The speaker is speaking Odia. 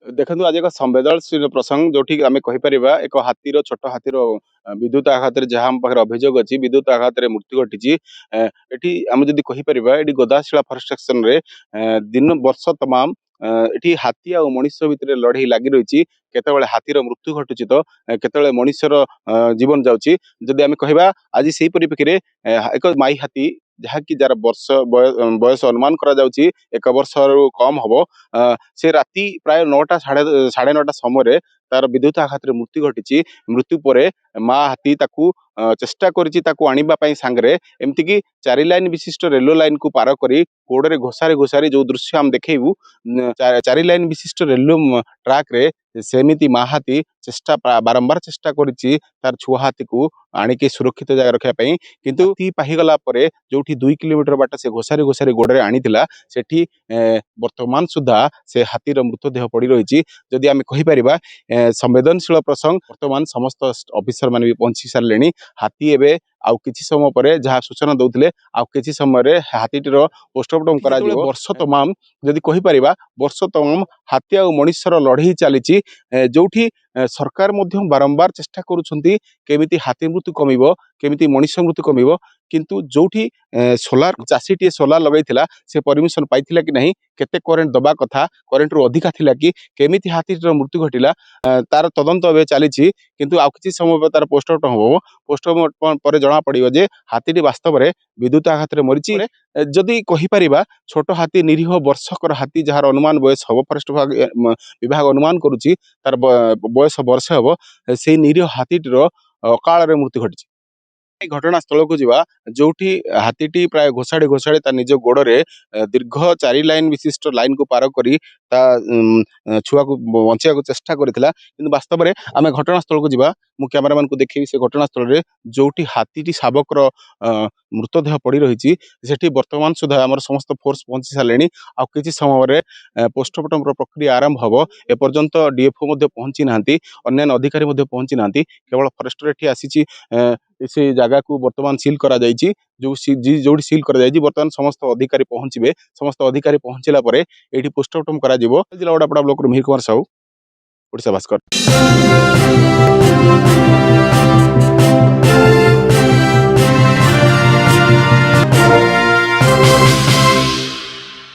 ଦେଖନ୍ତୁ ଆଜି ଏକ ସମ୍ବେଦନଶୀଳ ପ୍ରସଙ୍ଗ ଯୋଉଠି ଆମେ କହିପାରିବା ଏକ ହାତୀର ଛୋଟ ହାତୀର ବିଦ୍ୟୁତ ଆଘାତରେ ଯାହା ଆମ ପାଖରେ ଅଭିଯୋଗ ଅଛି ବିଦ୍ୟୁତ ଆଘାତରେ ମୃତ୍ୟୁ ଘଟିଛି। ଏଠି ଆମେ ଯଦି କହିପାରିବା ଏଠି ଗୋଦାଶିଳା ଫରେଷ୍ଟ ସେକ୍ସନରେ ଦିନ ବର୍ଷ ତମାମ ଏଠି ହାତୀ ଆଉ ମଣିଷ ଭିତରେ ଲଢେଇ ଲାଗି ରହିଛି। କେତେବେଳେ ହାତୀର ମୃତ୍ୟୁ ଘଟୁଛି ତ କେତେବେଳେ ମଣିଷର ଜୀବନ ଯାଉଛି। ଯଦି ଆମେ କହିବା ଆଜି ସେଇ ପରିପ୍ରେକ୍ଷୀରେ ଏକ ମାଇ ହାତୀ ଯାହାକି ଯାର ବୟସ ଅନୁମାନ କରାଯାଉଛି 1 ବର୍ଷରୁ କମ ହବ, ସେ ରାତି ପ୍ରାୟ 9ଟା ସାଢେ 9ଟା ସମୟରେ ତାର ବିଦ୍ୟୁତ ଆଘାତରେ ମୃତ୍ୟୁ ଘଟିଛି। ମୃତ୍ୟୁ ପରେ ମା ହାତୀ ତାକୁ ଚେଷ୍ଟା କରିଛି ତାକୁ ଆଣିବା ପାଇଁ ସାଙ୍ଗରେ, ଏମିତିକି 4 ଲାଇନ ବିଶିଷ୍ଟ ରେଲ ଲାଇନକୁ ପାର କରି ଗୋଡରେ ଘୋଷାରି ଘୋଷାରି ଯୋଉ ଦୃଶ୍ୟ ଆମେ ଦେଖେଇବୁ, 4 ଲାଇନ ବିଶିଷ୍ଟ ରେଲ ଟ୍ରାକରେ ସେମିତି ମା ହାତୀ ବାରମ୍ବାର ଚେଷ୍ଟା କରିଛି ତାର ଛୁଆ ହାତୀକୁ ଆଣିକି ସୁରକ୍ଷିତ ଜାଗା ରଖିବା ପାଇଁ। କିନ୍ତୁ ହାତୀ ପାହିଗଲା ପରେ ଯୋଉଠି 2 କିଲୋମିଟର ବାଟ ସେ ଘୋଷାରି ଘୋଷାରି ଗୋଡରେ ଆଣିଥିଲା ସେଠି ବର୍ତ୍ତମାନ ସୁଦ୍ଧା ସେ ହାତୀର ମୃତଦେହ ପଡି ରହିଛି। ଯଦି ଆମେ କହିପାରିବା ସମ୍ବେଦନଶୀଳ ପ୍ରସଙ୍ଗ, ବର୍ତ୍ତମାନ ସମସ୍ତ ଅଫିସର ମାନେ ବି ପହଞ୍ଚି ସାରିଲେଣି। ହାତୀ ଏବେ ଆଉ କିଛି ସମୟ ପରେ ଯାହା ସୂଚନା ଦଉଥିଲେ ଆଉ କିଛି ସମୟରେ ହାତୀଟିର ପୋଷ୍ଟମର୍ଟମ କରାଯିବ। ବର୍ଷ ତମାମ ଯଦି କହିପାରିବା ବର୍ଷ ତମାମ ହାତୀ ଆଉ ମଣିଷର ଲଢେଇ ଚାଲିଛି, ଯୋଉଠି ସରକାର ମଧ୍ୟ ବାରମ୍ବାର ଚେଷ୍ଟା କରୁଛନ୍ତି କେମିତି ହାତୀ ମୃତ୍ୟୁ କମିବ, କେମିତି ମଣିଷ ମୃତ୍ୟୁ କମିବ। କିନ୍ତୁ ଯୋଉଠି ସୋଲାର ଚାଷୀଟିଏ ସୋଲାର ଲଗେଇଥିଲା ସେ ପରମିଶନ ପାଇଥିଲା କି ନାହିଁ, କେତେ କରେଣ୍ଟ ଦବା କଥା, କରେଣ୍ଟରୁ ଅଧିକା ଥିଲା କି, କେମିତି ହାତୀଟିର ମୃତ୍ୟୁ ଘଟିଲା, ତାର ତଦନ୍ତ ଏବେ ଚାଲିଛି। କିନ୍ତୁ ଆଉ କିଛି ସମୟ ପରେ ତାର ପୋଷ୍ଟମର୍ଟମ ହବ। ପୋଷ୍ଟମର୍ଟମ ପରେ ଜଣା ପଡିବ ଯେ ହାତୀଟି ବାସ୍ତବରେ ବିଦ୍ୟୁତ ଆଘାତରେ ମରିଛି। ଯଦି କହିପାରିବା ଛୋଟ ହାତୀ ନିରୀହ ବର୍ଷକର ହାତୀ ଯାହାର ଅନୁମାନ ବୟସ ହବ, ଫରେଷ୍ଟ ବିଭାଗ ଅନୁମାନ କରୁଛି ତାର ବୟସ ବର୍ଷେ ହବ, ସେଇ ନିରୀହ ହାତୀଟିର ଅକାଳରେ ମୃତ୍ୟୁ ଘଟିଛି। ଘଟଣା ସ୍ଥଳକୁ ଯିବା ଯୋଉଠି ହାତୀଟି ପ୍ରାୟ ଘୋଷାଡି ଘୋଷାଡି ତା ନିଜ ଗୋଡରେ ଦୀର୍ଘ 4 ଲାଇନ ବିଶିଷ୍ଟ ଲାଇନକୁ ପାର କରି ତା ଛୁଆକୁ ବଞ୍ଚେଇବାକୁ ଚେଷ୍ଟା କରିଥିଲା। କିନ୍ତୁ ବାସ୍ତବରେ ଆମେ ଘଟଣାସ୍ଥଳକୁ ଯିବା, ମୁଁ କ୍ୟାମେରାମ୍ୟାନକୁ ଦେଖେଇବି ସେ ଘଟଣାସ୍ଥଳରେ ଯୋଉଠି ହାତୀଟି ଶାବକର ମୃତଦେହ ପଡି ରହିଛି ସେଠି ବର୍ତ୍ତମାନ ସୁଦ୍ଧା ଆମର ସମସ୍ତ ଫୋର୍ସ ପହଞ୍ଚି ସାରିଲେଣି। ଆଉ କିଛି ସମୟରେ ପୋଷ୍ଟମର୍ଟମର ପ୍ରକ୍ରିୟା ଆରମ୍ଭ ହବ। ଏପର୍ଯ୍ୟନ୍ତ ଡିଏଫଓ ମଧ୍ୟ ପହଞ୍ଚି ନାହାନ୍ତି, ଅନ୍ୟାନ୍ୟ ଅଧିକାରୀ ମଧ୍ୟ ପହଞ୍ଚି ନାହାନ୍ତି। କେବଳ ଫରେଷ୍ଟର ଏଠି ଆସିଛି ସେ ଜାଗାକୁ ବର୍ତ୍ତମାନ ସିଲ୍ କରାଯାଇଛି। ଯୋଉଠି ସିଲ୍ କରାଯାଇଛି ବର୍ତ୍ତମାନ ସମସ୍ତ ଅଧିକାରୀ ପହଞ୍ଚିବେ। ସମସ୍ତ ଅଧିକାରୀ ପହଞ୍ଚିଲା ପରେ ଏଇଠି ପୋଷ୍ଟମର୍ଟମ କରାଯିବ। ଜିଲ୍ଲା ଓଡାପଡା ବ୍ଲକରୁ ମିହିର କୁମାର ସାହୁ, ଓଡ଼ିଶା ଭାସ୍କର।